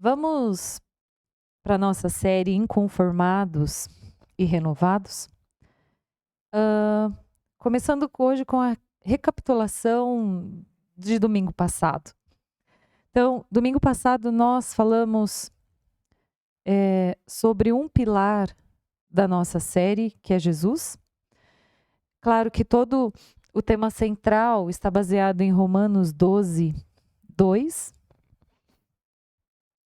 Vamos para a nossa série Inconformados e Renovados. Começando hoje com a recapitulação de domingo passado. Então, domingo passado nós falamos sobre um pilar da nossa série, que é Jesus. Claro que todo o tema central está baseado em Romanos 12, 2.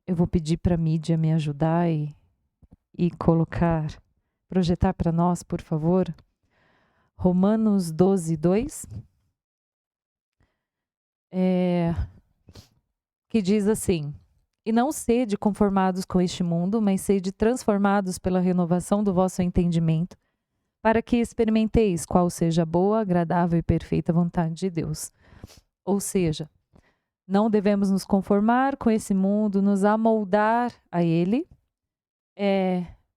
Eu vou pedir para a mídia me ajudar e projetar para nós, por favor. Romanos 12, 2. Que diz assim: E não sede conformados com este mundo, mas sede transformados pela renovação do vosso entendimento, para que experimenteis qual seja a boa, agradável e perfeita vontade de Deus. Ou seja, não devemos nos conformar com esse mundo, nos amoldar a ele,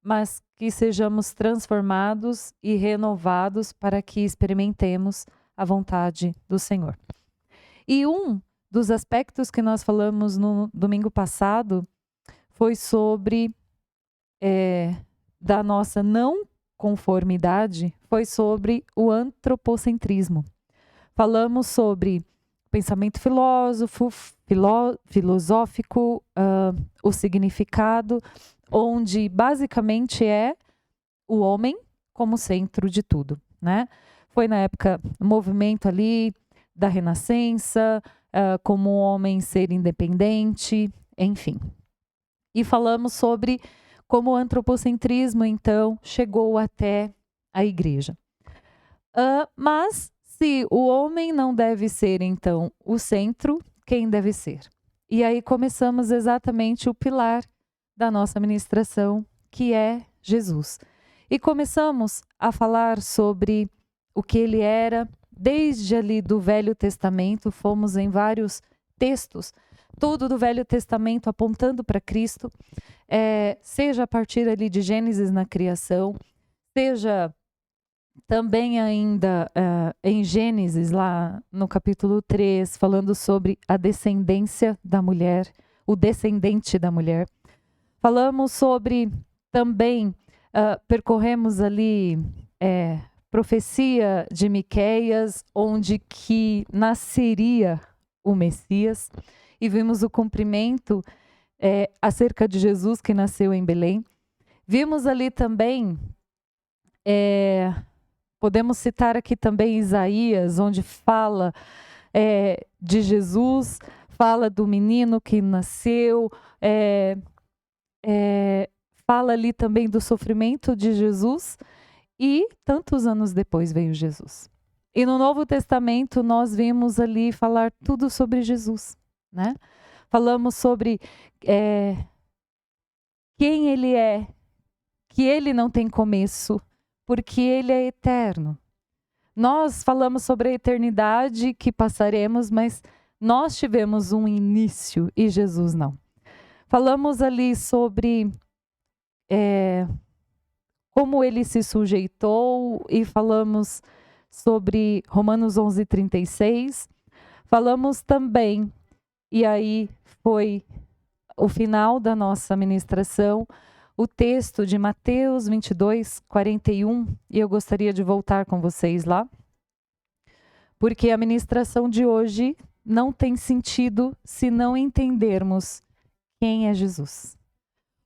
mas que sejamos transformados e renovados para que experimentemos a vontade do Senhor. E um dos aspectos que nós falamos no domingo passado foi sobre da nossa não conformidade, foi sobre o antropocentrismo. Falamos sobre pensamento filosófico, o significado, onde basicamente é o homem como centro de tudo, né? Foi na época, o movimento ali da Renascença, como o homem ser independente, enfim. E falamos sobre como o antropocentrismo, então, chegou até a igreja. Mas se o homem não deve ser, então, o centro, quem deve ser? E aí começamos exatamente o pilar da nossa ministração, que é Jesus. E começamos a falar sobre o que ele era, desde ali do Velho Testamento, fomos em vários textos, tudo do Velho Testamento apontando para Cristo, seja a partir ali de Gênesis na criação, seja também ainda em Gênesis, lá no capítulo 3, falando sobre a descendência da mulher, o descendente da mulher. Falamos sobre também, percorremos ali profecia de Miqueias, onde que nasceria o Messias, e vimos o cumprimento acerca de Jesus que nasceu em Belém. Vimos ali também, podemos citar aqui também Isaías, onde fala de Jesus, fala do menino que nasceu, fala ali também do sofrimento de Jesus, e tantos anos depois veio Jesus. E no Novo Testamento nós vimos ali falar tudo sobre Jesus, né? Falamos sobre quem ele é, que ele não tem começo, porque ele é eterno. Nós falamos sobre a eternidade que passaremos, mas nós tivemos um início e Jesus não. Falamos ali sobre como ele se sujeitou, e falamos sobre Romanos 11:36. Falamos também, e aí foi o final da nossa ministração, o texto de Mateus 22:41, e eu gostaria de voltar com vocês lá, porque a ministração de hoje não tem sentido se não entendermos quem é Jesus.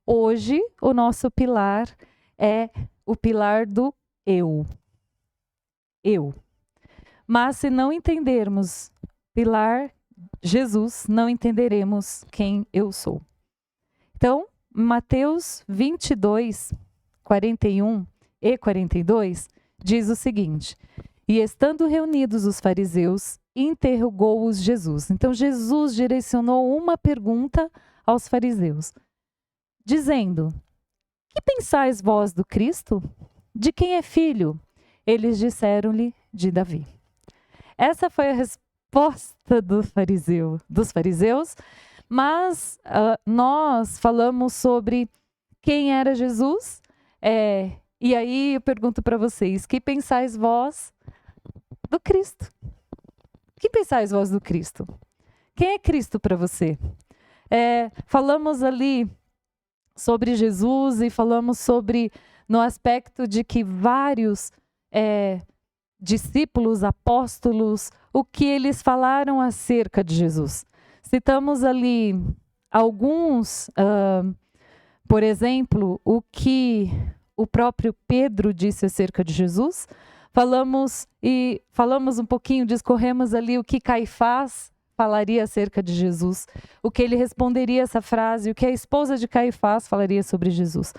Hoje, o nosso pilar é o pilar do eu. Eu. Mas se não entendermos pilar Jesus, não entenderemos quem eu sou. Então, Mateus 22:41 e 42 diz o seguinte: E estando reunidos os fariseus, interrogou-os Jesus. Então, Jesus direcionou uma pergunta aos fariseus, dizendo: Que pensais vós do Cristo? De quem é filho? Eles disseram-lhe: de Davi. Essa foi a resposta dos fariseus, mas nós falamos sobre quem era Jesus, e aí eu pergunto para vocês: que pensais vós do Cristo? Que pensais vós do Cristo? Quem é Cristo para você? Falamos ali sobre Jesus e falamos sobre, no aspecto de que vários discípulos, apóstolos, o que eles falaram acerca de Jesus. Citamos ali alguns, por exemplo, o que o próprio Pedro disse acerca de Jesus. Falamos um pouquinho, discorremos ali o que Caifás falaria acerca de Jesus, o que ele responderia a essa frase, o que a esposa de Caifás falaria sobre Jesus.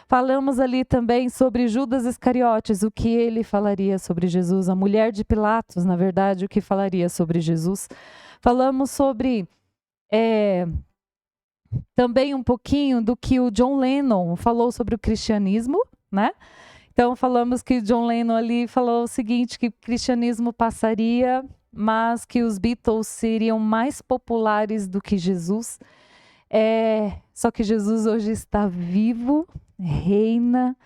Falamos ali também sobre Judas Iscariotes, o que ele falaria sobre Jesus, a mulher de Pilatos, na verdade, o que falaria sobre Jesus. Falamos sobre também um pouquinho do que o John Lennon falou sobre o cristianismo, né? Então falamos que John Lennon ali falou o seguinte, que o cristianismo passaria, mas que os Beatles seriam mais populares do que Jesus. Só que Jesus hoje está vivo, reina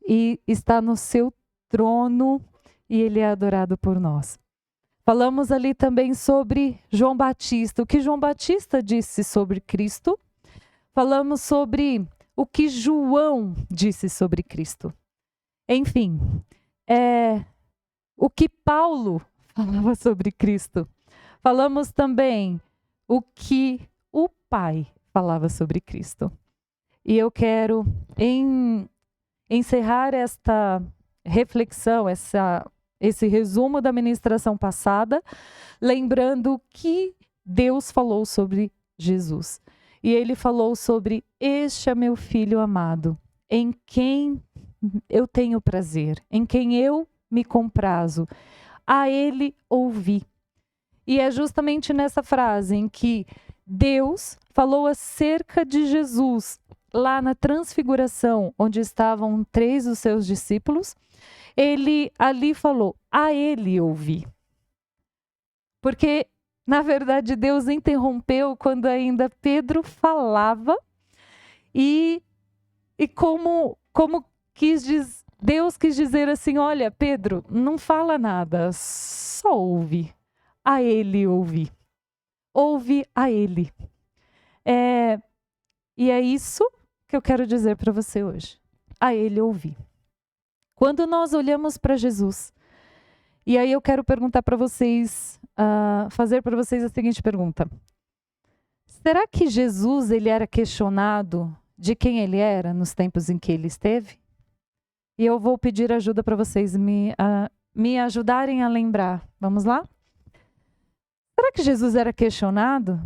e está no seu trono e ele é adorado por nós. Falamos ali também sobre João Batista, o que João Batista disse sobre Cristo. Falamos sobre o que João disse sobre Cristo. Enfim, o que Paulo falava sobre Cristo. Falamos também o que o Pai falava sobre Cristo. E eu quero encerrar esta reflexão, esse resumo da ministração passada, lembrando que Deus falou sobre Jesus. E ele falou sobre: este é meu filho amado, em quem eu tenho prazer, em quem eu me comprazo. A ele ouvi. E é justamente nessa frase em que Deus falou acerca de Jesus, lá na transfiguração, onde estavam 3 dos seus discípulos, ele ali falou: a ele ouvi. Porque, na verdade, Deus interrompeu quando ainda Pedro falava e como Deus quis dizer assim: olha, Pedro, não fala nada, só ouve. A ele ouvi. Ouve a ele. E é isso que eu quero dizer para você hoje. A ele ouvi. Quando nós olhamos para Jesus, e aí eu quero perguntar para vocês, fazer para vocês a seguinte pergunta: será que Jesus ele era questionado de quem ele era nos tempos em que ele esteve? E eu vou pedir ajuda para vocês me ajudarem a lembrar. Vamos lá? Será que Jesus era questionado?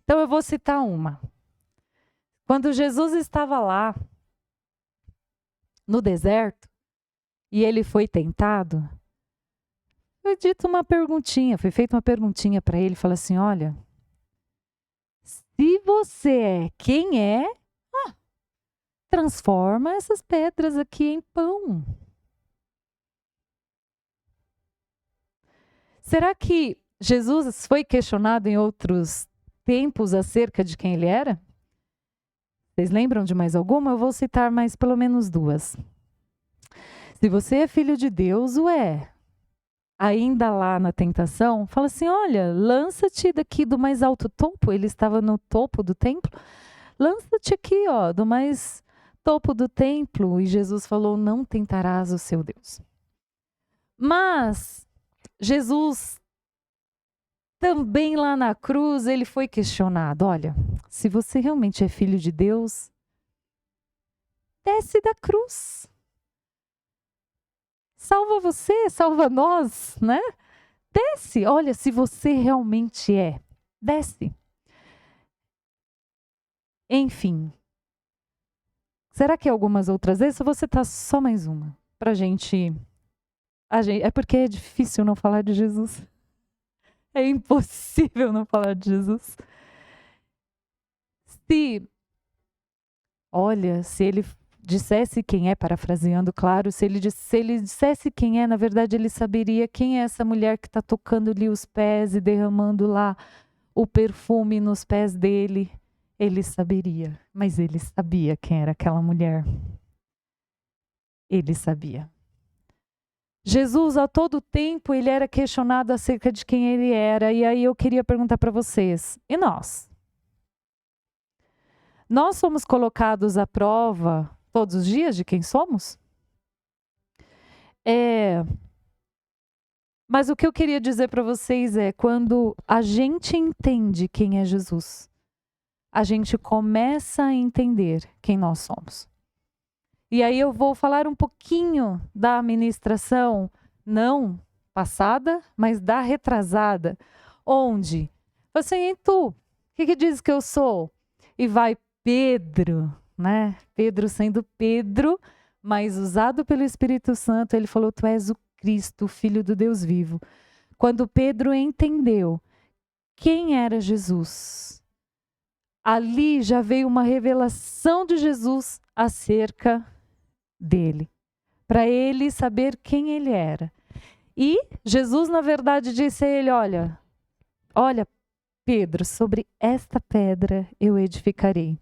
Então eu vou citar uma. Quando Jesus estava lá, no deserto, e ele foi tentado, foi feita uma perguntinha para ele, fala assim: olha, se você é quem é, transforma essas pedras aqui em pão. Será que Jesus foi questionado em outros tempos acerca de quem ele era? Vocês lembram de mais alguma? Eu vou citar mais pelo menos 2. Se você é filho de Deus, ainda lá na tentação, fala assim: olha, lança-te daqui do mais alto topo. Ele estava no topo do templo. Lança-te aqui, do mais topo do templo. E Jesus falou: não tentarás o seu Deus. Mas Jesus também lá na cruz, ele foi questionado: olha, se você realmente é filho de Deus, desce da cruz. Salva você, salva nós, né? Desce, olha, se você realmente desce. Enfim. Será que algumas outras vezes? Eu vou citar só mais uma, pra gente... É porque é difícil não falar de Jesus. É impossível não falar de Jesus. Se ele dissesse quem é, parafraseando, claro, se ele dissesse quem é, na verdade ele saberia quem é essa mulher que está tocando-lhe os pés e derramando lá o perfume nos pés dele. Ele saberia, mas ele sabia quem era aquela mulher. Ele sabia. Jesus, a todo tempo, ele era questionado acerca de quem ele era. E aí eu queria perguntar para vocês, e nós? Nós somos colocados à prova todos os dias de quem somos? Mas o que eu queria dizer para vocês é, quando a gente entende quem é Jesus, a gente começa a entender quem nós somos. E aí eu vou falar um pouquinho da ministração, não passada, mas da retrasada, onde você, e tu, o que diz que eu sou? E vai Pedro, né? Pedro sendo Pedro, mas usado pelo Espírito Santo, ele falou, tu és o Cristo, o Filho do Deus vivo. Quando Pedro entendeu quem era Jesus, ali já veio uma revelação de Jesus acerca dele, para ele saber quem ele era. E Jesus, na verdade, disse a ele, olha, Pedro, sobre esta pedra eu edificarei.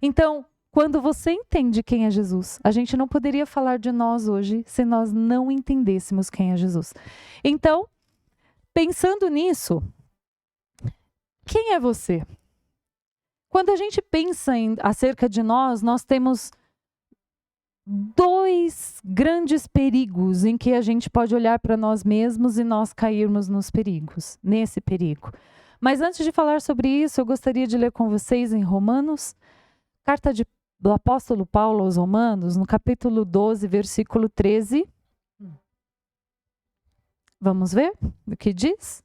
Então, quando você entende quem é Jesus, a gente não poderia falar de nós hoje se nós não entendêssemos quem é Jesus. Então, pensando nisso, quem é você? Quando a gente pensa acerca de nós, nós temos dois grandes perigos em que a gente pode olhar para nós mesmos e nós cairmos nesse perigo. Mas antes de falar sobre isso, eu gostaria de ler com vocês em Romanos, carta do apóstolo Paulo aos Romanos, no capítulo 12, versículo 13. Vamos ver o que diz?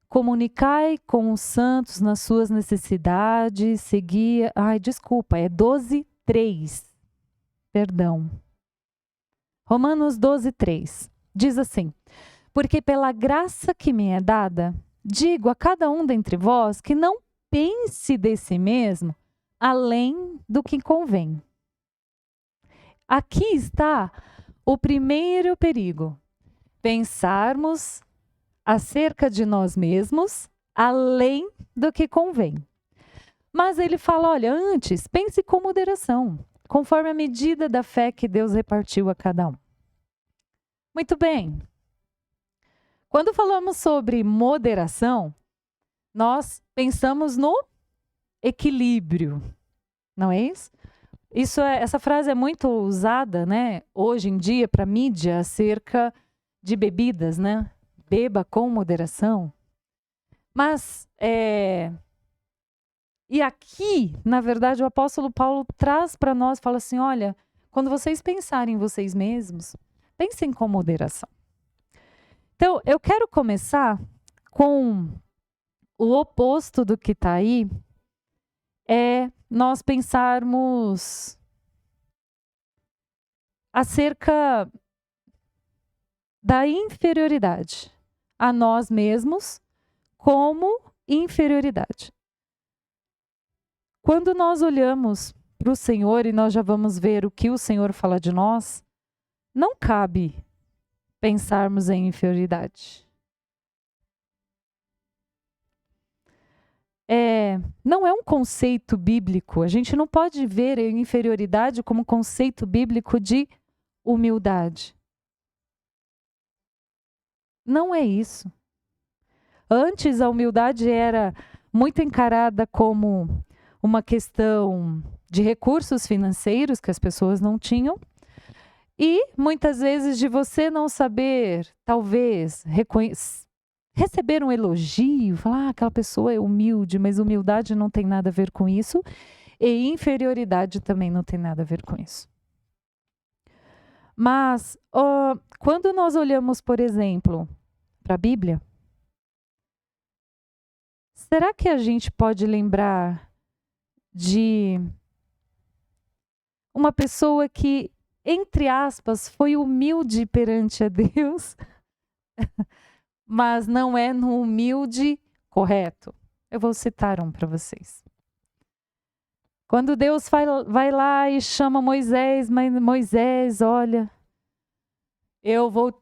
Comunicai com os santos nas suas necessidades, seguia... é 12, 3. Perdão. Romanos 12, 3. Diz assim, porque pela graça que me é dada, digo a cada um dentre vós que não pense de si mesmo além do que convém. Aqui está o primeiro perigo. Pensarmos acerca de nós mesmos além do que convém. Mas ele fala, olha, antes, pense com moderação, conforme a medida da fé que Deus repartiu a cada um. Muito bem. Quando falamos sobre moderação, nós pensamos no equilíbrio, não é isso? Essa frase é muito usada, né, hoje em dia para mídia acerca de bebidas, né? Beba com moderação. Mas, e aqui, na verdade, o apóstolo Paulo traz para nós, fala assim, olha, quando vocês pensarem em vocês mesmos, pensem com moderação. Então, eu quero começar com o oposto do que está aí, é nós pensarmos acerca da inferioridade a nós mesmos como inferioridade. Quando nós olhamos para o Senhor, e nós já vamos ver o que o Senhor fala de nós, não cabe pensarmos em inferioridade. Não é um conceito bíblico. A gente não pode ver a inferioridade como conceito bíblico de humildade. Não é isso. Antes, a humildade era muito encarada como uma questão de recursos financeiros que as pessoas não tinham. E, muitas vezes, de você não saber, talvez, receber um elogio, falar aquela pessoa é humilde, mas humildade não tem nada a ver com isso. E inferioridade também não tem nada a ver com isso. Mas, quando nós olhamos, por exemplo, para a Bíblia, será que a gente pode lembrar de uma pessoa que, entre aspas, foi humilde perante a Deus, mas não é no humilde correto? Eu vou citar um para vocês. Quando Deus vai lá e chama Moisés, mas Moisés, olha,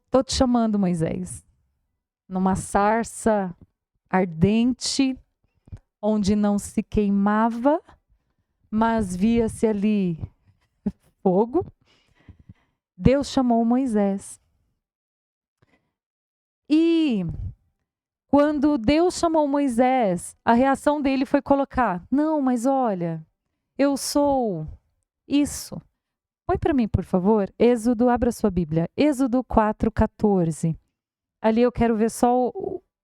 tô te chamando, Moisés, numa sarça ardente, onde não se queimava, mas via-se ali fogo. Deus chamou Moisés. E quando Deus chamou Moisés, a reação dele foi colocar: não, mas olha, eu sou isso. Põe para mim, por favor, Êxodo, abra sua Bíblia. Êxodo 4:14. Ali eu quero ver só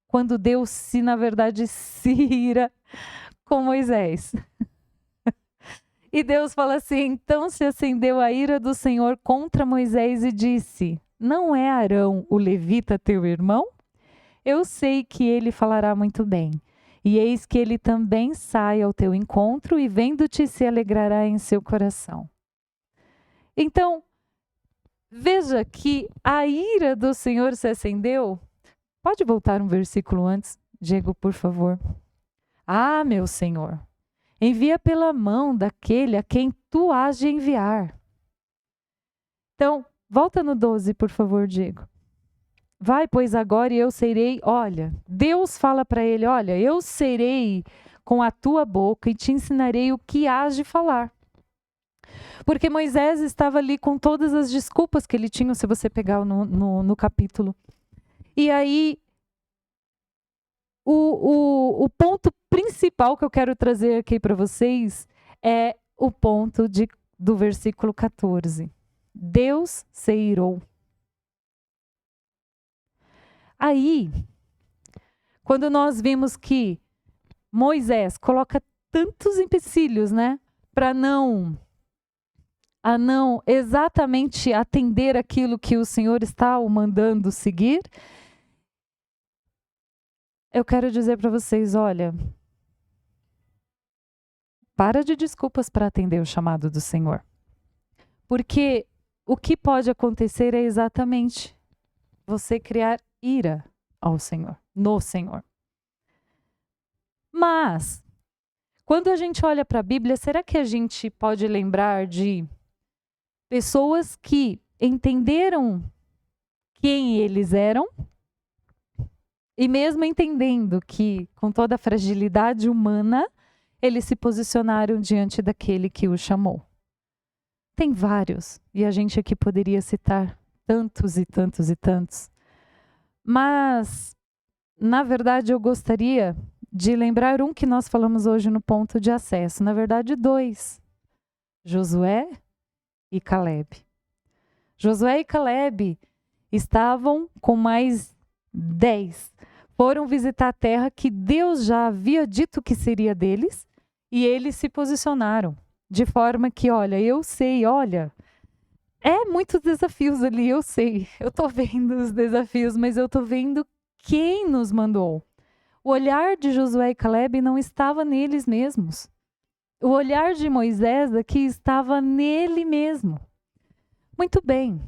quando Deus na verdade, se ira com Moisés. E Deus fala assim: então se acendeu a ira do Senhor contra Moisés e disse: não é Arão, o levita, teu irmão? Eu sei que ele falará muito bem. E eis que ele também sai ao teu encontro e vendo-te se alegrará em seu coração. Então, veja que a ira do Senhor se acendeu. Pode voltar um versículo antes, Diego, por favor. Ah, meu Senhor, envia pela mão daquele a quem tu has de enviar. Então, volta no 12, por favor, Diego. Vai, pois agora e eu serei, olha, Deus fala para ele, olha, eu serei com a tua boca e te ensinarei o que hás de falar. Porque Moisés estava ali com todas as desculpas que ele tinha, se você pegar no capítulo. E aí, o ponto principal que eu quero trazer aqui para vocês é o ponto do versículo 14. Deus se irou. Aí, quando nós vimos que Moisés coloca tantos empecilhos, né, para não exatamente atender aquilo que o Senhor está o mandando seguir, eu quero dizer para vocês, olha, para de desculpas para atender o chamado do Senhor. Porque o que pode acontecer é exatamente você criar ira ao Senhor, no Senhor. Mas, quando a gente olha para a Bíblia, será que a gente pode lembrar de pessoas que entenderam quem eles eram e mesmo entendendo que, com toda a fragilidade humana, eles se posicionaram diante daquele que o chamou? Tem vários, e a gente aqui poderia citar tantos e tantos e tantos. Mas, na verdade, eu gostaria de lembrar um que nós falamos hoje no ponto de acesso. Na verdade, dois. Josué e Caleb. Josué e Caleb estavam com mais 10. Foram visitar a terra que Deus já havia dito que seria deles e eles se posicionaram. De forma que, olha, eu sei, olha, é muitos desafios ali, eu sei. Eu estou vendo os desafios, mas eu estou vendo quem nos mandou. O olhar de Josué e Caleb não estava neles mesmos. O olhar de Moisés aqui estava nele mesmo. Muito bem.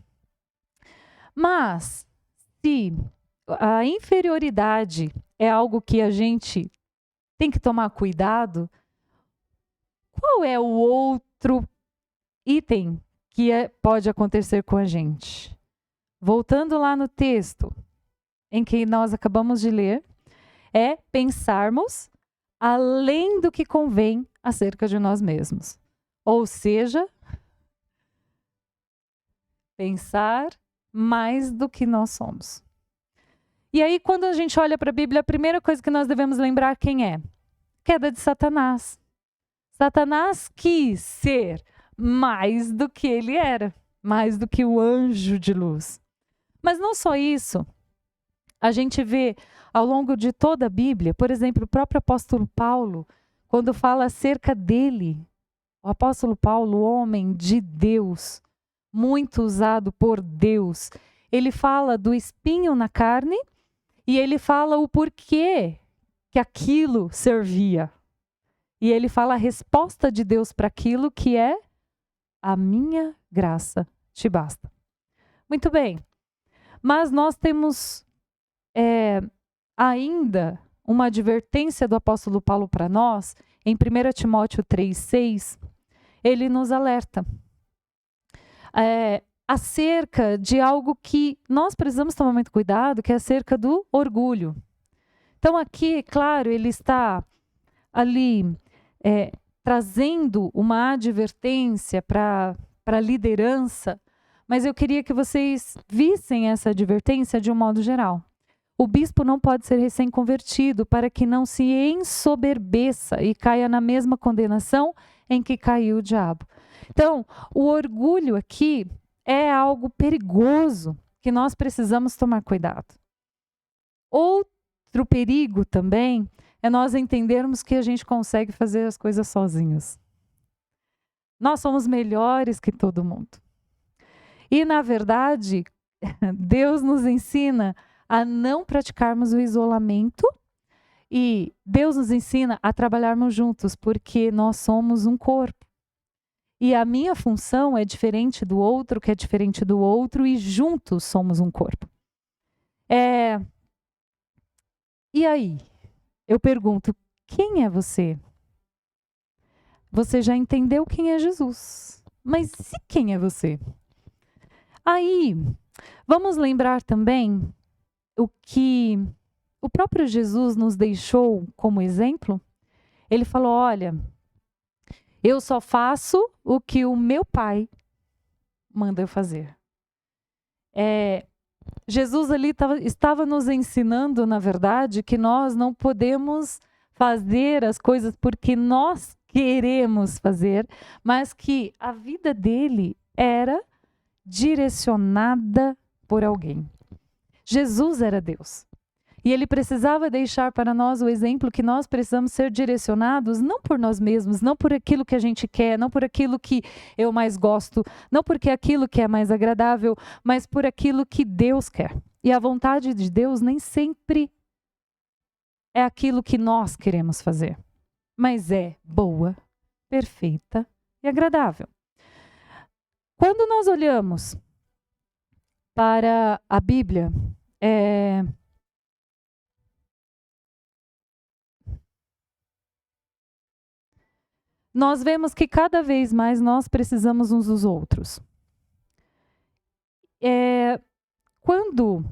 Mas, se a inferioridade é algo que a gente tem que tomar cuidado, qual é o outro item que pode acontecer com a gente? Voltando lá no texto em que nós acabamos de ler, é pensarmos além do que convém acerca de nós mesmos. Ou seja, pensar mais do que nós somos. E aí, quando a gente olha para a Bíblia, a primeira coisa que nós devemos lembrar quem é? Queda de Satanás. Satanás quis ser mais do que ele era, mais do que o anjo de luz. Mas não só isso. A gente vê ao longo de toda a Bíblia, por exemplo, o próprio apóstolo Paulo, quando fala acerca dele, o apóstolo Paulo, homem de Deus, muito usado por Deus, ele fala do espinho na carne e ele fala o porquê que aquilo servia. E ele fala a resposta de Deus para aquilo que é: a minha graça te basta. Muito bem. Mas nós temos ainda uma advertência do apóstolo Paulo para nós, em 1 Timóteo 3,6, ele nos alerta acerca de algo que nós precisamos tomar muito cuidado, que é acerca do orgulho. Então aqui, claro, ele está ali trazendo uma advertência para a liderança, mas eu queria que vocês vissem essa advertência de um modo geral. O bispo não pode ser recém-convertido para que não se ensoberbeça e caia na mesma condenação em que caiu o diabo. Então, o orgulho aqui é algo perigoso que nós precisamos tomar cuidado. Outro perigo também é nós entendermos que a gente consegue fazer as coisas sozinhos. Nós somos melhores que todo mundo. E, na verdade, Deus nos ensina a não praticarmos o isolamento e Deus nos ensina a trabalharmos juntos, porque nós somos um corpo. E a minha função é diferente do outro, que é diferente do outro, e juntos somos um corpo. E aí, eu pergunto, quem é você? Você já entendeu quem é Jesus, mas e quem é você? Aí, vamos lembrar também o que o próprio Jesus nos deixou como exemplo. Ele falou, olha, eu só faço o que o meu Pai manda eu fazer. Jesus ali estava nos ensinando, na verdade, que nós não podemos fazer as coisas porque nós queremos fazer, mas que a vida dele era direcionada por alguém. Jesus era Deus. E ele precisava deixar para nós o exemplo que nós precisamos ser direcionados não por nós mesmos, não por aquilo que a gente quer, não por aquilo que eu mais gosto, não porque aquilo que é mais agradável, mas por aquilo que Deus quer. E a vontade de Deus nem sempre é aquilo que nós queremos fazer, mas é boa, perfeita e agradável. Quando nós olhamos para a Bíblia, nós vemos que cada vez mais nós precisamos uns dos outros. Quando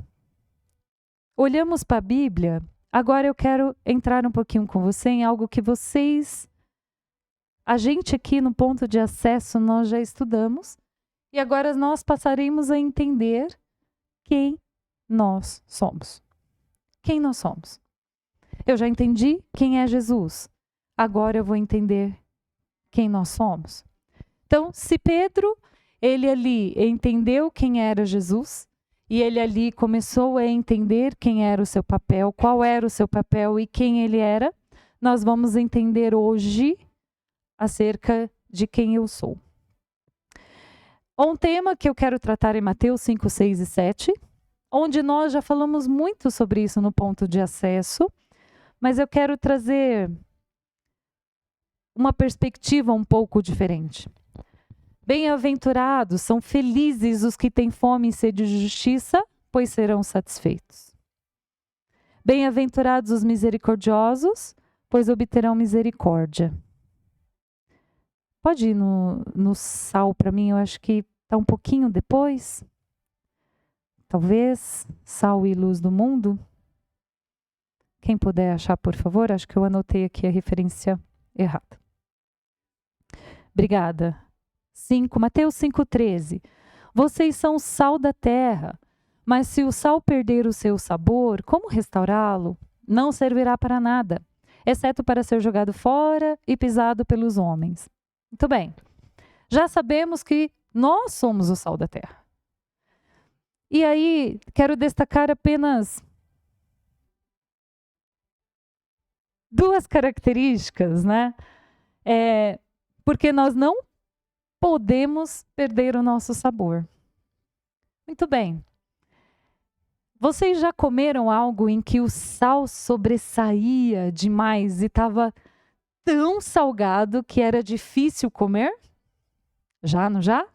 olhamos para a Bíblia, agora eu quero entrar um pouquinho com você em algo que a gente aqui no ponto de acesso, nós já estudamos, e agora nós passaremos a entender quem nós somos. Quem nós somos? Eu já entendi quem é Jesus. Agora eu vou entender quem nós somos. Então, se Pedro, ele ali entendeu quem era Jesus, e ele ali começou a entender quem era o seu papel, qual era o seu papel e quem ele era, nós vamos entender hoje acerca de quem eu sou. Um tema que eu quero tratar em Mateus 5, 6 e 7, onde nós já falamos muito sobre isso no ponto de acesso, mas eu quero trazer uma perspectiva um pouco diferente. Bem-aventurados, são felizes os que têm fome e sede de justiça, pois serão satisfeitos. Bem-aventurados os misericordiosos, pois obterão misericórdia. Pode ir no Sal para mim, eu acho que está um pouquinho depois. Talvez, Sal e Luz do Mundo. Quem puder achar, por favor, acho que eu anotei aqui a referência errada. Obrigada. Mateus 5,13. Vocês são o sal da terra, mas se o sal perder o seu sabor, como restaurá-lo? Não servirá para nada, exceto para ser jogado fora e pisado pelos homens. Muito bem. Já sabemos que nós somos o sal da terra. E aí, quero destacar apenas duas características, né? Porque nós não podemos perder o nosso sabor. Muito bem. Vocês já comeram algo em que o sal sobressaía demais e estava tão salgado que era difícil comer? Já, não já?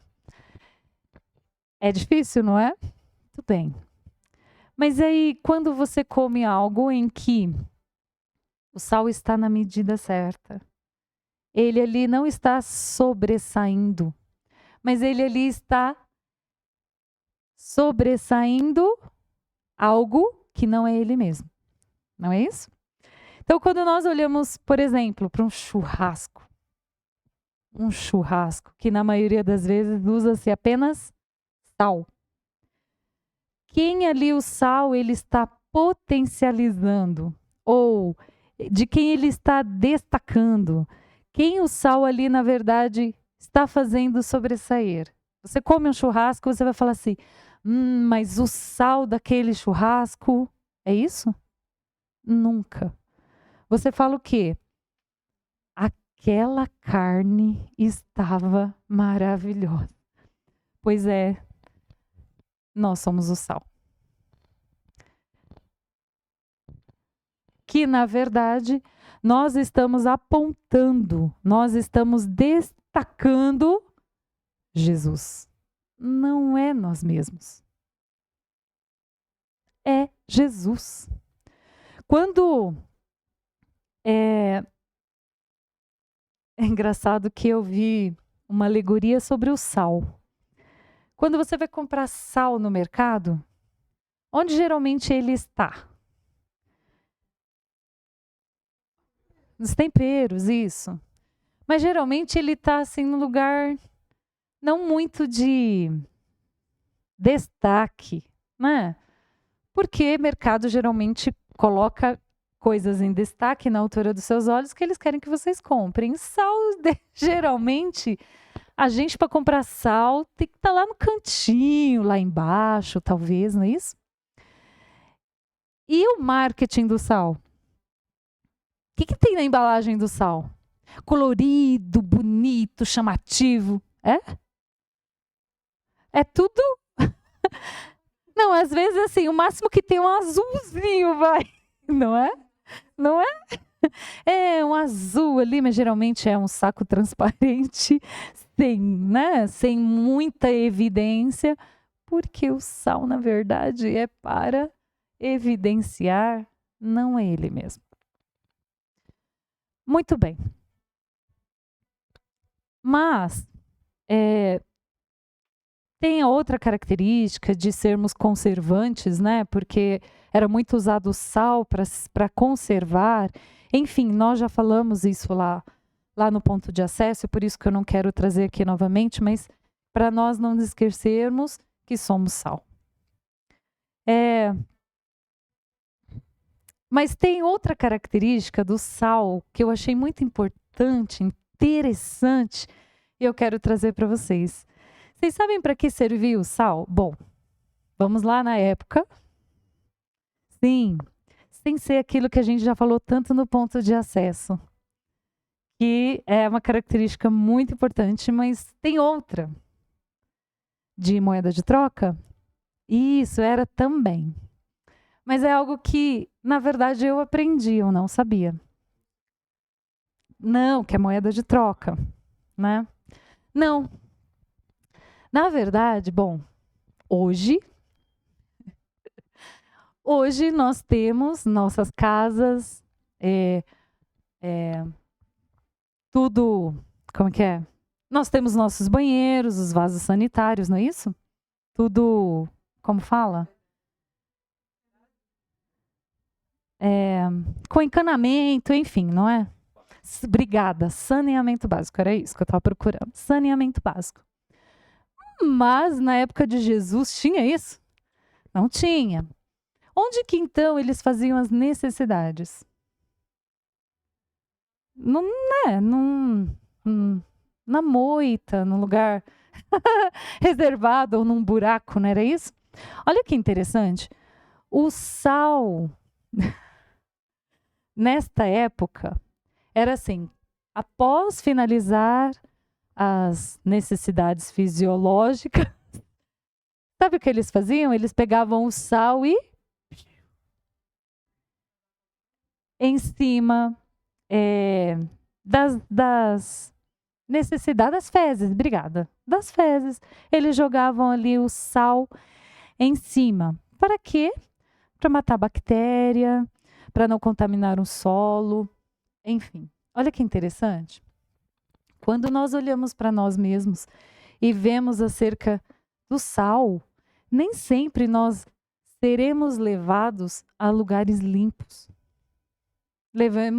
É difícil, não é? Muito bem. Mas aí, quando você come algo em que o sal está na medida certa, ele ali não está sobressaindo, mas ele ali está sobressaindo algo que não é ele mesmo. Não é isso? Então, quando nós olhamos, por exemplo, para um churrasco, que na maioria das vezes usa-se apenas sal. Quem ali o sal ele está potencializando? Ou de quem ele está destacando? Quem o sal ali, na verdade, está fazendo sobressair? Você come um churrasco, você vai falar assim, mas o sal daquele churrasco, é isso? Nunca. Você fala o quê? Aquela carne estava maravilhosa. Pois é, nós somos o sal. Que, na verdade, nós estamos apontando, nós estamos destacando Jesus. Não é nós mesmos. É Jesus. Quando é engraçado que eu vi uma alegoria sobre o sal. Quando você vai comprar sal no mercado, onde geralmente ele está? Nos temperos, isso. Mas geralmente ele está assim no lugar não muito de destaque, né? Porque mercado geralmente coloca coisas em destaque na altura dos seus olhos que eles querem que vocês comprem. Sal, geralmente, a gente para comprar sal tem que estar lá no cantinho, lá embaixo, talvez, não é isso? E o marketing do sal? O que tem na embalagem do sal? Colorido, bonito, chamativo. É? É tudo. Não, às vezes assim, o máximo que tem é um azulzinho, vai. Não é? Não é? É um azul ali, mas geralmente é um saco transparente, sem, né? Sem muita evidência, porque o sal, na verdade, é para evidenciar, não é ele mesmo. Muito bem. Mas tem a outra característica de sermos conservantes, né? Porque era muito usado o sal para conservar. Enfim, nós já falamos isso lá no ponto de acesso, por isso que eu não quero trazer aqui novamente, mas para nós não nos esquecermos que somos sal. Mas tem outra característica do sal que eu achei muito importante, interessante, e eu quero trazer para vocês. Vocês sabem para que servia o sal? Bom, vamos lá na época. Sim, sem ser aquilo que a gente já falou tanto no ponto de acesso, que é uma característica muito importante, mas tem outra. De moeda de troca? Isso, era também. Mas é algo que, na verdade, eu aprendi, eu não sabia. Não, que é moeda de troca, né? Não. Na verdade, bom, hoje nós temos nossas casas, tudo, como que é? Nós temos nossos banheiros, os vasos sanitários, não é isso? Tudo, como fala? Com encanamento, enfim, não é? Obrigada, saneamento básico, era isso que eu estava procurando, saneamento básico. Mas na época de Jesus tinha isso? Não tinha. Onde que então eles faziam as necessidades? Não, né? Na moita, num lugar reservado ou num buraco, não era isso? Olha que interessante. O sal, nesta época, era assim: após finalizar as necessidades fisiológicas, sabe o que eles faziam? Eles pegavam o sal e em cima das necessidades, das fezes, obrigada, das fezes, eles jogavam ali o sal em cima. Para quê? Para matar bactéria, para não contaminar o solo, enfim. Olha que interessante. Quando nós olhamos para nós mesmos e vemos acerca do sal, nem sempre nós seremos levados a lugares limpos.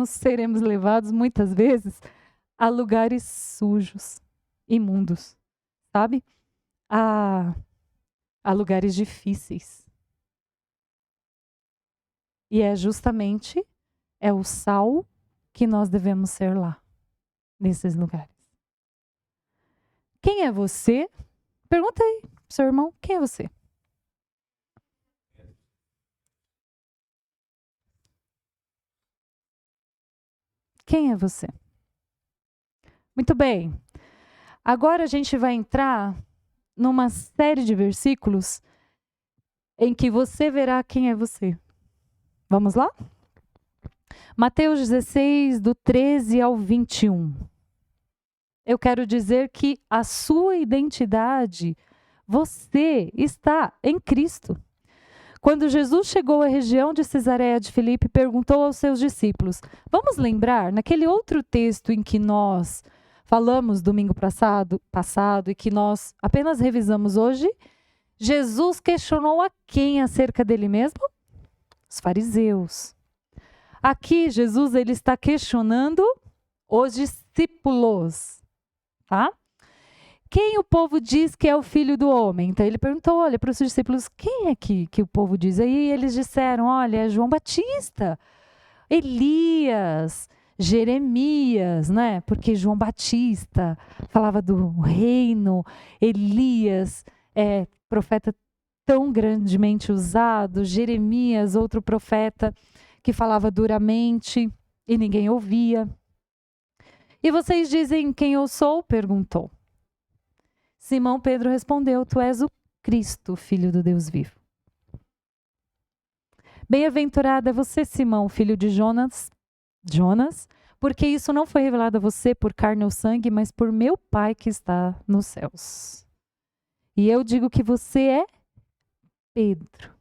Seremos levados muitas vezes a lugares sujos, imundos, sabe? a lugares difíceis. E é justamente o sal que nós devemos ser lá, nesses lugares. Quem é você? Pergunta aí pro seu irmão, quem é você? Quem é você? Muito bem. Agora a gente vai entrar numa série de versículos em que você verá quem é você. Vamos lá? Mateus 16, do 13 ao 21. Eu quero dizer que a sua identidade, você está em Cristo. Quando Jesus chegou à região de Cesareia de Filipe, perguntou aos seus discípulos: vamos lembrar, naquele outro texto em que nós falamos domingo passado e que nós apenas revisamos hoje, Jesus questionou a quem acerca dele mesmo? Os fariseus. Aqui Jesus ele está questionando os discípulos, tá? Quem o povo diz que é o filho do homem? Então ele perguntou, olha, para os discípulos, quem é que o povo diz? Aí eles disseram, olha, é João Batista, Elias, Jeremias, né? Porque João Batista falava do reino, Elias é profeta tão grandemente usado, Jeremias, outro profeta que falava duramente e ninguém ouvia. E vocês dizem quem eu sou? Perguntou. Simão Pedro respondeu, tu és o Cristo, filho do Deus vivo. Bem-aventurado é você, Simão, filho de Jonas, porque isso não foi revelado a você por carne ou sangue, mas por meu Pai que está nos céus. E eu digo que você é Pedro.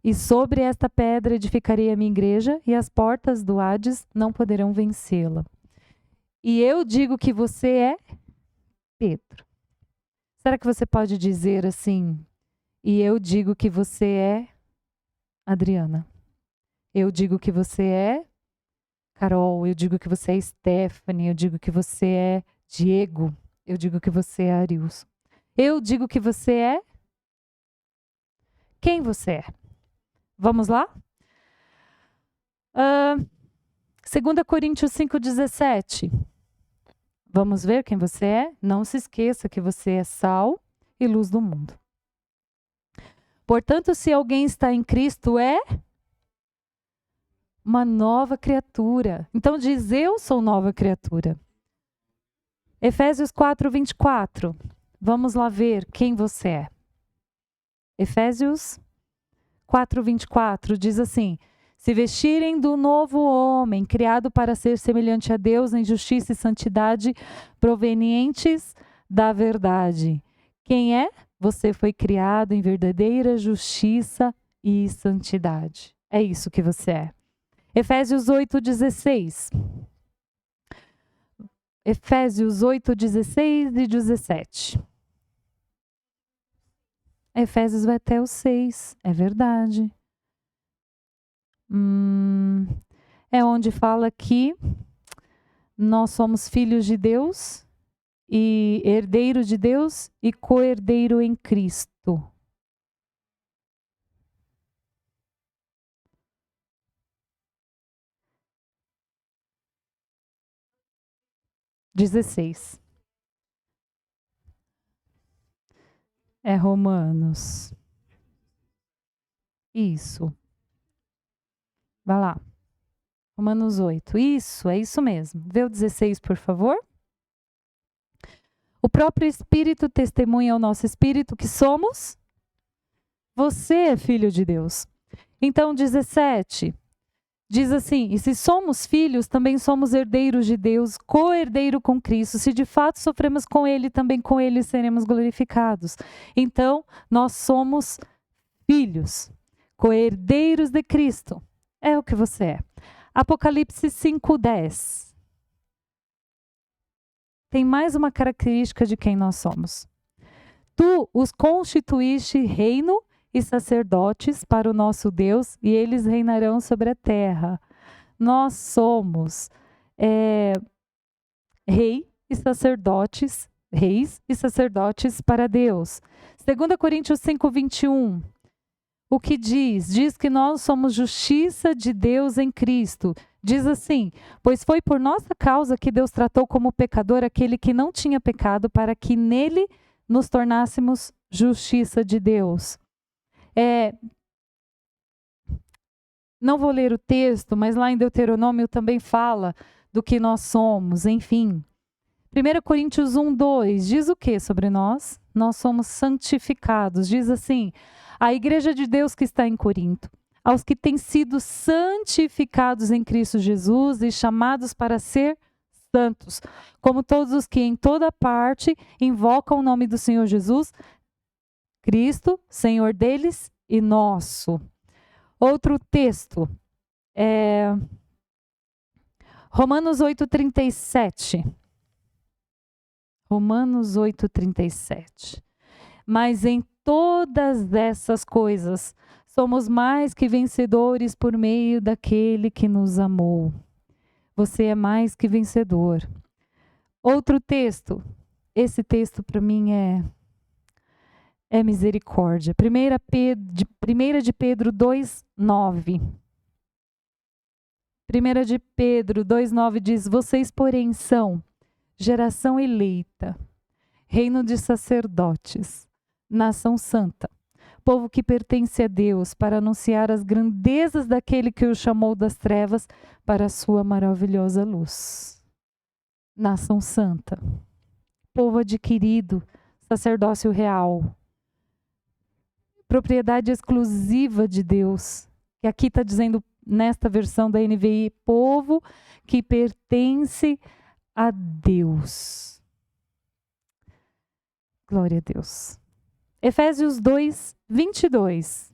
E sobre esta pedra edificarei a minha igreja, e as portas do Hades não poderão vencê-la. E eu digo que você é Pedro. Será que você pode dizer assim? E eu digo que você é Adriana. Eu digo que você é Carol. Eu digo que você é Stephanie. Eu digo que você é Diego. Eu digo que você é Arius. Eu digo que você é... Quem você é? Vamos lá? 2 Coríntios 5,17. Vamos ver quem você é? Não se esqueça que você é sal e luz do mundo. Portanto, se alguém está em Cristo, é uma nova criatura. Então diz, eu sou nova criatura. Efésios 4:24. Vamos lá ver quem você é. Efésios 4:24 diz assim: se vestirem do novo homem, criado para ser semelhante a Deus em justiça e santidade, provenientes da verdade. Quem é? Você foi criado em verdadeira justiça e santidade. É isso que você é. Efésios 8:16. Efésios 8:16 e 17. Efésios vai até o 6, é verdade. É onde fala que nós somos filhos de Deus e herdeiro de Deus e co-herdeiro em Cristo. (16) É Romanos. Isso. Vai lá. Romanos 8. Isso, é isso mesmo. Vê o 16, por favor. O próprio Espírito testemunha ao nosso espírito que somos. Você é filho de Deus. Então, 17. Diz assim, e se somos filhos, também somos herdeiros de Deus, co-herdeiro com Cristo. Se de fato sofremos com Ele, também com Ele seremos glorificados. Então, nós somos filhos, co-herdeiros de Cristo. É o que você é. Apocalipse 5:10. Tem mais uma característica de quem nós somos. Tu os constituíste reino e sacerdotes para o nosso Deus, e eles reinarão sobre a terra. Nós somos rei e sacerdotes reis e sacerdotes para Deus. 2 Coríntios 5, 21. O que diz? Diz que nós somos justiça de Deus em Cristo. Diz assim: pois foi por nossa causa que Deus tratou como pecador aquele que não tinha pecado, para que nele nos tornássemos justiça de Deus. Não vou ler o texto, mas lá em Deuteronômio também fala do que nós somos, enfim. 1 Coríntios 1, 2 diz o que sobre nós? Nós somos santificados. Diz assim: a igreja de Deus que está em Corinto, aos que têm sido santificados em Cristo Jesus e chamados para ser santos, como todos os que em toda parte invocam o nome do Senhor Jesus, Cristo, Senhor deles e nosso. Outro texto é Romanos 8:37. Romanos 8:37. Mas em todas essas coisas somos mais que vencedores por meio daquele que nos amou. Você é mais que vencedor. Outro texto. Esse texto para mim é misericórdia. 1 de Pedro 2:9. 1 de Pedro 2:9 diz: vocês, porém, são geração eleita, reino de sacerdotes, nação santa, povo que pertence a Deus, para anunciar as grandezas daquele que o chamou das trevas para a sua maravilhosa luz. Nação santa, povo adquirido, sacerdócio real, propriedade exclusiva de Deus, que aqui está dizendo nesta versão da NVI, povo que pertence a Deus. Glória a Deus. Efésios 2, 22.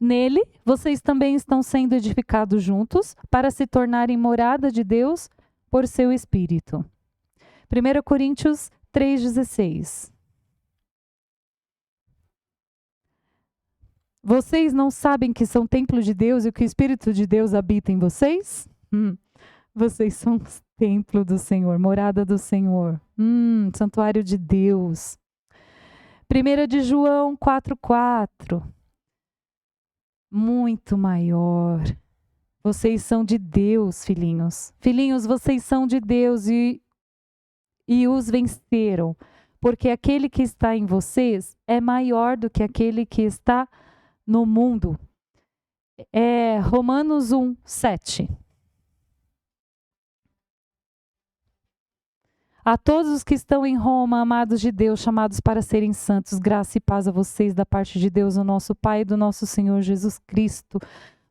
Nele, vocês também estão sendo edificados juntos para se tornarem morada de Deus por seu Espírito. 1 Coríntios 3,16. Vocês não sabem que são templo de Deus e que o Espírito de Deus habita em vocês? Vocês são templo do Senhor, morada do Senhor. Santuário de Deus. 1 de João 4:4. Muito maior. Vocês são de Deus, filhinhos. Filhinhos, vocês são de Deus e os venceram, porque aquele que está em vocês é maior do que aquele que está no mundo. Romanos 1:7. A todos os que estão em Roma, amados de Deus, chamados para serem santos, graça e paz a vocês da parte de Deus, o nosso Pai e do nosso Senhor Jesus Cristo.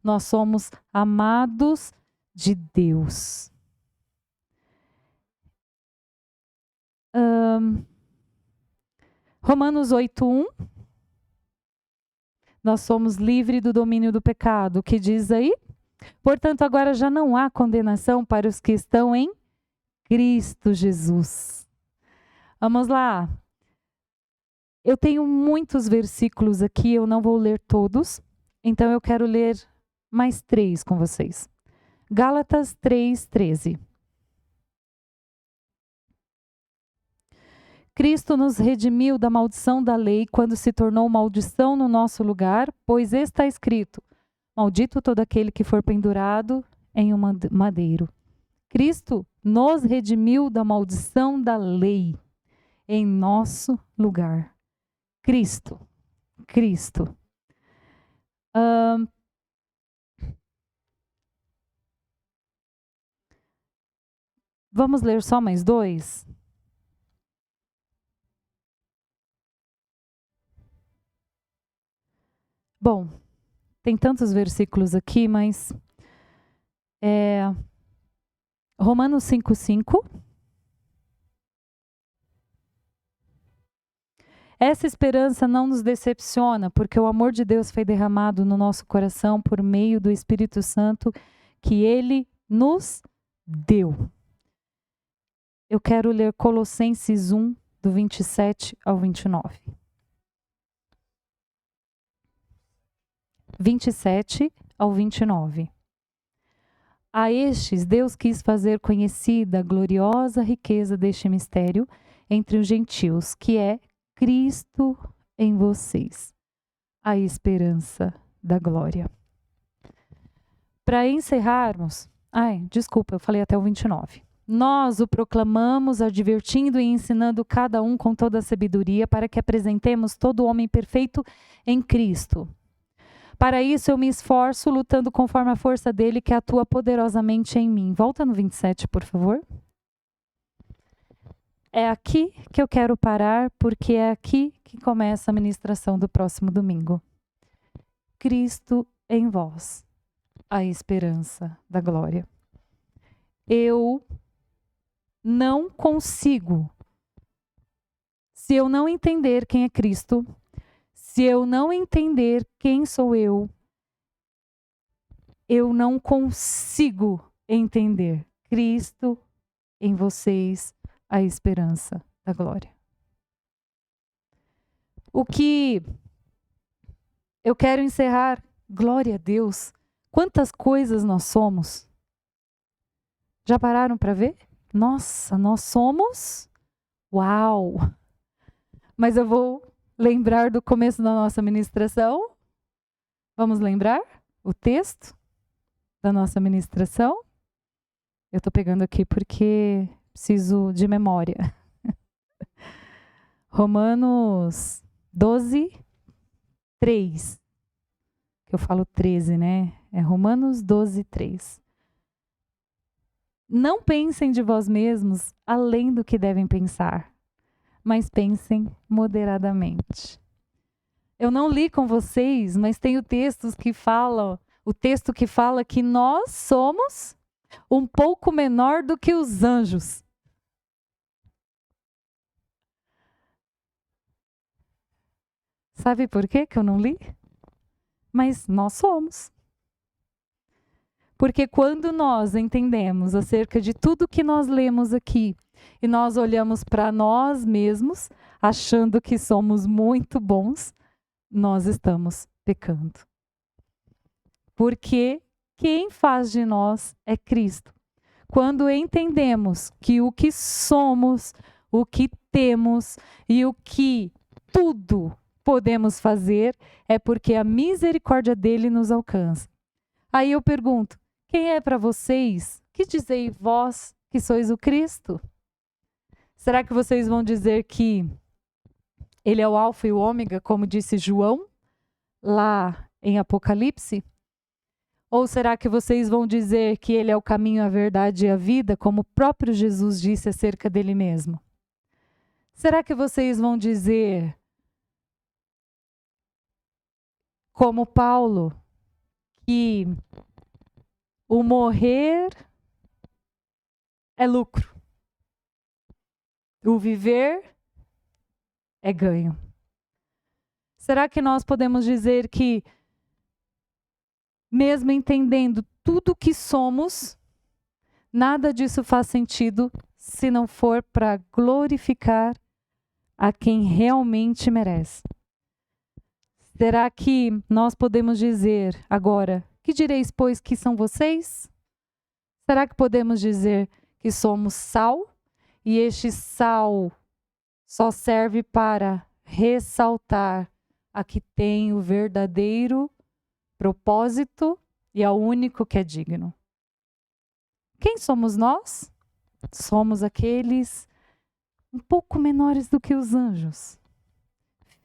Nós somos amados de Deus. Romanos 8:1. Nós somos livres do domínio do pecado. O que diz aí? Portanto, agora já não há condenação para os que estão em Cristo Jesus. Vamos lá. Eu tenho muitos versículos aqui, eu não vou ler todos, então eu quero ler mais 3 com vocês. Gálatas 3:13. Cristo nos redimiu da maldição da lei quando se tornou maldição no nosso lugar, pois está escrito: maldito todo aquele que for pendurado em um madeiro. Cristo nos redimiu da maldição da lei em nosso lugar. Cristo. Vamos ler só mais 2? Bom, tem tantos versículos aqui, mas Romanos 5:5. Essa esperança não nos decepciona, porque o amor de Deus foi derramado no nosso coração por meio do Espírito Santo que Ele nos deu. Eu quero ler Colossenses 1, do 27 ao 29. 27 ao 29. A estes, Deus quis fazer conhecida a gloriosa riqueza deste mistério entre os gentios, que é Cristo em vocês, a esperança da glória. Para encerrarmos, desculpa, eu falei até o 29. Nós o proclamamos, advertindo e ensinando cada um com toda a sabedoria, para que apresentemos todo homem perfeito em Cristo. Para isso eu me esforço, lutando conforme a força dele que atua poderosamente em mim. Volta no 27, por favor. É aqui que eu quero parar, porque é aqui que começa a ministração do próximo domingo. Cristo em vós, a esperança da glória. Eu não consigo, se eu não entender quem é Cristo, se eu não entender quem sou eu não consigo entender Cristo em vocês, a esperança da glória. O que eu quero encerrar, glória a Deus, quantas coisas nós somos. Já pararam para ver? Nossa, nós somos, uau! Mas eu vou lembrar do começo da nossa ministração. Vamos lembrar o texto da nossa ministração? Eu estou pegando aqui porque preciso de memória. Romanos 12, 3. Que eu falo 13, né? É Romanos 12, 3. Não pensem de vós mesmos além do que devem pensar, mas pensem moderadamente. Eu não li com vocês, mas tem o texto que fala que nós somos um pouco menor do que os anjos. Sabe por quê que eu não li? Mas nós somos. Porque quando nós entendemos acerca de tudo que nós lemos aqui e nós olhamos para nós mesmos, achando que somos muito bons, nós estamos pecando. Porque quem faz de nós é Cristo. Quando entendemos que o que somos, o que temos e o que tudo podemos fazer é porque a misericórdia dele nos alcança. Aí eu pergunto, quem é para vocês? Que dizei vós que sois o Cristo? Será que vocês vão dizer que ele é o alfa e o ômega, como disse João, lá em Apocalipse? Ou será que vocês vão dizer que ele é o caminho, a verdade e a vida, como o próprio Jesus disse acerca dele mesmo? Será que vocês vão dizer, como Paulo, que o morrer é lucro, o viver é ganho? Será que nós podemos dizer que, mesmo entendendo tudo que somos, nada disso faz sentido se não for para glorificar a quem realmente merece? Será que nós podemos dizer agora, que direis, pois, que são vocês? Será que podemos dizer que somos sal e este sal só serve para ressaltar a que tem o verdadeiro propósito e é o único que é digno? Quem somos nós? Somos aqueles um pouco menores do que os anjos,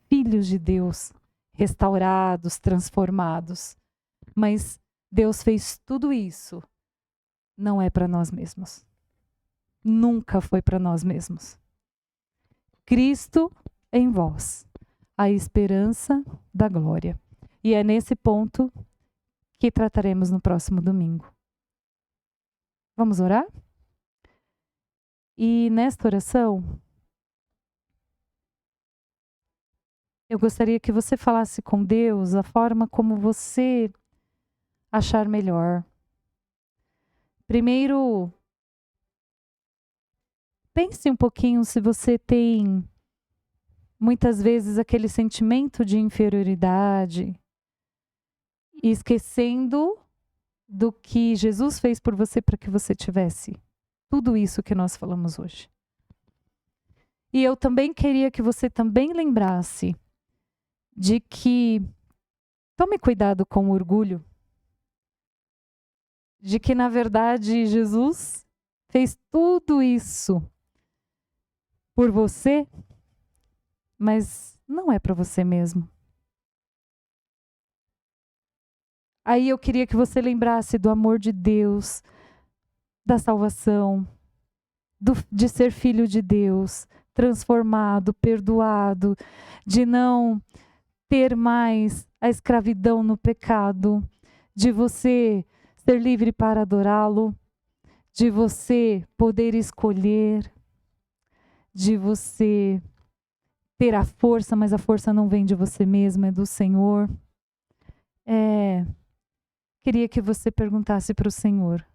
filhos de Deus, restaurados, transformados. Mas Deus fez tudo isso, não é para nós mesmos. Nunca foi para nós mesmos. Cristo em vós, a esperança da glória. E é nesse ponto que trataremos no próximo domingo. Vamos orar? E nesta oração, eu gostaria que você falasse com Deus a forma como você achar melhor. Primeiro, pense um pouquinho se você tem muitas vezes aquele sentimento de inferioridade, esquecendo do que Jesus fez por você para que você tivesse tudo isso que nós falamos hoje. E eu também queria que você também lembrasse de que tome cuidado com o orgulho, de que na verdade Jesus fez tudo isso por você, mas não é para você mesmo. Aí eu queria que você lembrasse do amor de Deus, da salvação, de ser filho de Deus, transformado, perdoado, de não ter mais a escravidão no pecado, de você ser livre para adorá-lo, de você poder escolher, de você ter a força, mas a força não vem de você mesmo, é do Senhor. Queria que você perguntasse para o Senhor: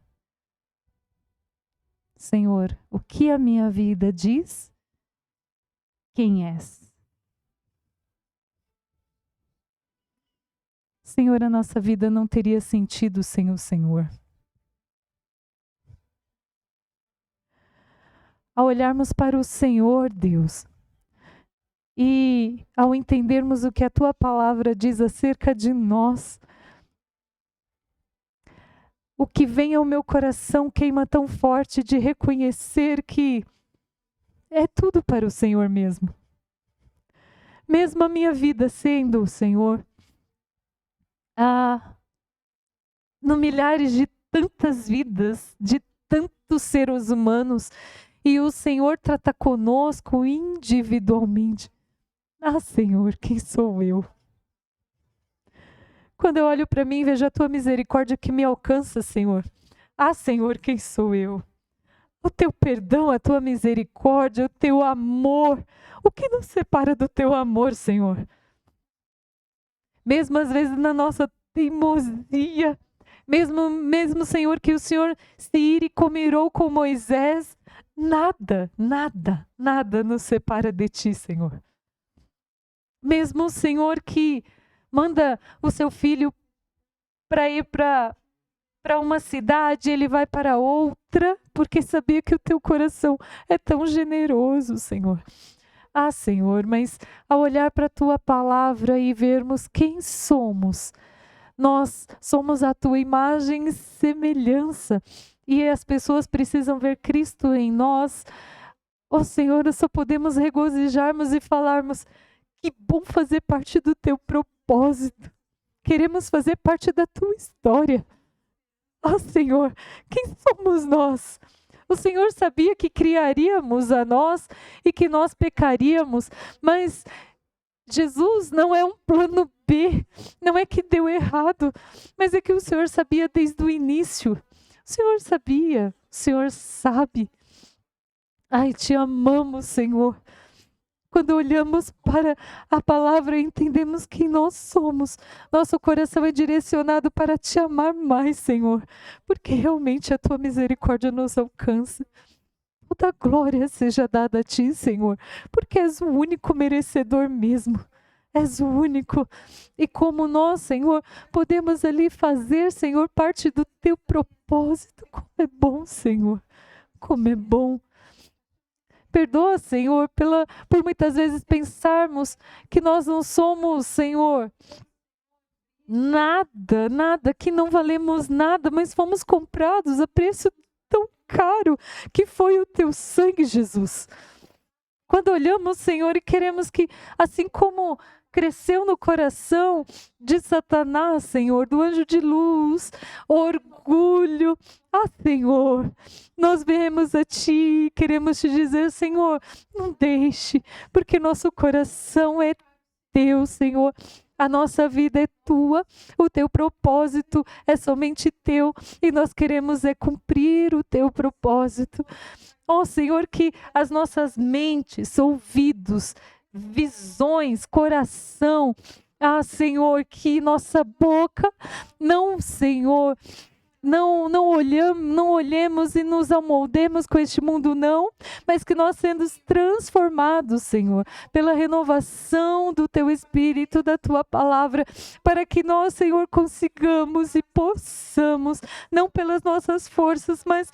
Senhor, o que a minha vida diz? Quem és? Senhor, a nossa vida não teria sentido sem o Senhor. Ao olharmos para o Senhor, Deus, e ao entendermos o que a Tua palavra diz acerca de nós, o que vem ao meu coração queima tão forte de reconhecer que é tudo para o Senhor mesmo. Mesmo a minha vida sendo o Senhor, no milhares de tantas vidas, de tantos seres humanos, e o Senhor trata conosco individualmente. Senhor, quem sou eu? Quando eu olho para mim e vejo a Tua misericórdia que me alcança, Senhor. Senhor, quem sou eu? O Teu perdão, a Tua misericórdia, o Teu amor. O que nos separa do Teu amor, Senhor? Mesmo às vezes na nossa teimosia, mesmo, Senhor, que o Senhor se ire como irou com Moisés, nada nos separa de Ti, Senhor. Mesmo o Senhor que manda o Seu Filho para ir para uma cidade, Ele vai para outra, porque sabia que o Teu coração é tão generoso, Senhor. Senhor, mas ao olhar para a Tua palavra e vermos quem somos, nós somos a Tua imagem e semelhança, e as pessoas precisam ver Cristo em nós. Senhor, nós só podemos regozijarmos e falarmos: que bom fazer parte do Teu propósito. Queremos fazer parte da Tua história. Senhor, quem somos nós? O Senhor sabia que criaríamos a nós e que nós pecaríamos, mas Jesus não é um plano B, não é que deu errado, mas é que o Senhor sabia desde o início. O Senhor sabia, o Senhor sabe. Te amamos, Senhor. Quando olhamos para a palavra e entendemos quem nós somos, nosso coração é direcionado para Te amar mais, Senhor, porque realmente a Tua misericórdia nos alcança. Toda glória seja dada a Ti, Senhor, porque És o único merecedor mesmo. És o único. E como nós, Senhor, podemos ali fazer, Senhor, parte do Teu propósito. Como é bom, Senhor. Como é bom. Perdoa, Senhor, por muitas vezes pensarmos que nós não somos, Senhor, nada, que não valemos nada, mas fomos comprados a preço tão caro que foi o Teu sangue, Jesus. Quando olhamos, Senhor, e queremos que, assim como cresceu no coração de Satanás, Senhor, do anjo de luz, orgulho, Senhor, nós viemos a Ti, queremos Te dizer, Senhor, não deixe, porque nosso coração é Teu, Senhor. A nossa vida é Tua, o Teu propósito é somente Teu, e nós queremos cumprir o Teu propósito. Senhor, que as nossas mentes, ouvidos, visões, coração, Senhor, que nossa boca não, Senhor, não olhemos e nos amoldemos com este mundo, não, mas que nós sendo transformados, Senhor, pela renovação do Teu Espírito, da Tua Palavra, para que nós, Senhor, consigamos e possamos, não pelas nossas forças, mas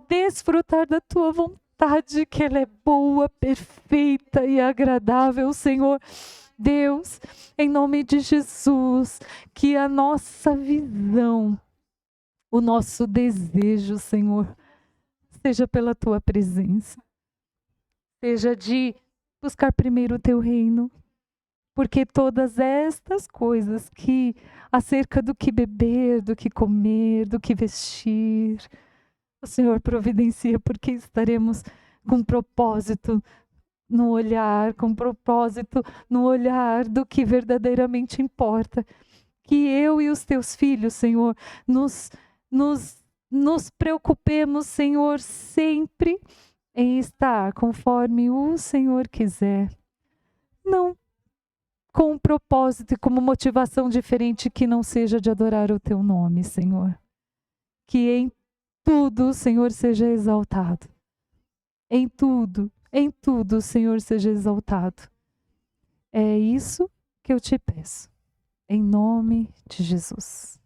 desfrutar da Tua vontade, que ela é boa, perfeita e agradável, Senhor. Deus, em nome de Jesus, que a nossa visão, o nosso desejo, Senhor, seja pela Tua presença, seja de buscar primeiro o Teu reino, porque todas estas coisas que acerca do que beber, do que comer, do que vestir, o Senhor providencia, porque estaremos com propósito no olhar, com propósito no olhar do que verdadeiramente importa. Que eu e os Teus filhos, Senhor, nos preocupemos, Senhor, sempre em estar conforme o Senhor quiser. Não com um propósito e com uma motivação diferente que não seja de adorar o Teu nome, Senhor. Que em tudo o Senhor seja exaltado. Em tudo, o Senhor seja exaltado. É isso que eu te peço. Em nome de Jesus.